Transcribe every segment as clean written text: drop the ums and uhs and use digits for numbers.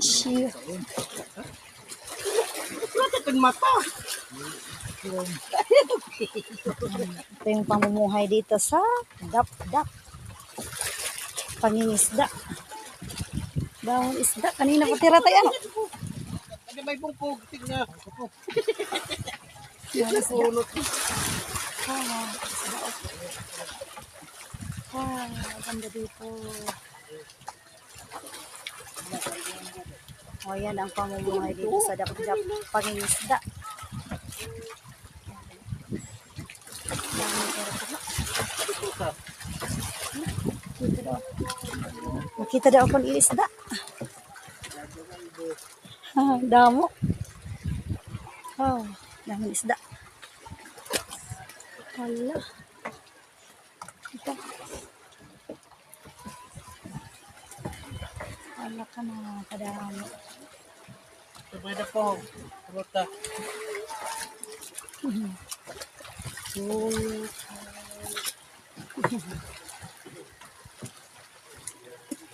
Siya. Ito mata. Ito yung pamumuhay dito sa dap-dap. Pangingisda. Bawang isda. Kanina po tira tayo. Ano? Ano may bungkog? Tignan. Yan isda. Ganda dito. O, yan ang pamumuhay dito sa dap-dap. Pangingisda. Makita daw akong iisda. Damo. Oh, daming isda. Hala. Ito. Hala ka na, kadamo. Sabay na po. Ruta.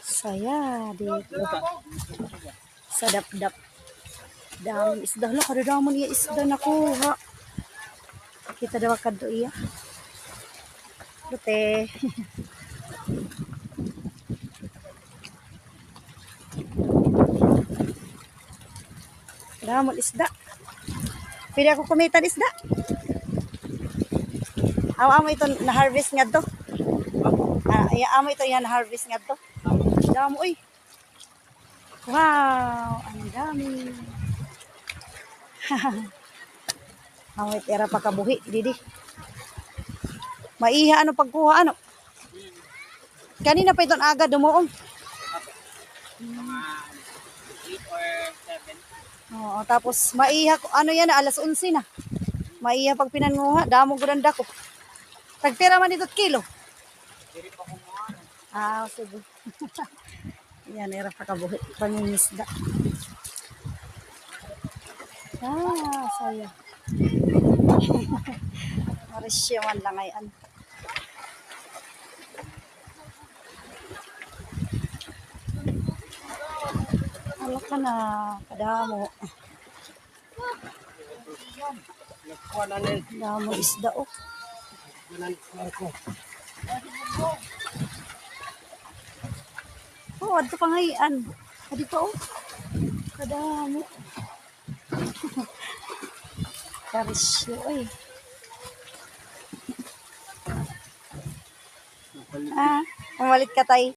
Saya dito. Sa dap-dap. Daming isda. Hala, kadamon iya isda nakuha. Kita daw kadto iya. Bute. Damon isda. Pili ako kumitan isda. Amo ito na-harvest nga to. Amo ito yan na-harvest nga to. Damo, uy. Wow, ang dami. Ang tira pa kabuhi, didi. Maiha ano pagkuha ano? Kanina pa itong aga dumuong. 8 or 7. Oo, tapos maiha ano yan alas 11 na. Maiha pag pinanguha, damo guranda ko. Tagtira man ito kilo. Diri pa kumuha. Sige. Yan, era pa kabuhi. Pangingisda. Saya. Marisya man lang ay ano. Wala ka na, kadamo. Nakuha na rin. Damo isda oh. Oh, adto pa ngayon. Adi pa oh. Kadamo. Karisyo eh. Umalit ka tay.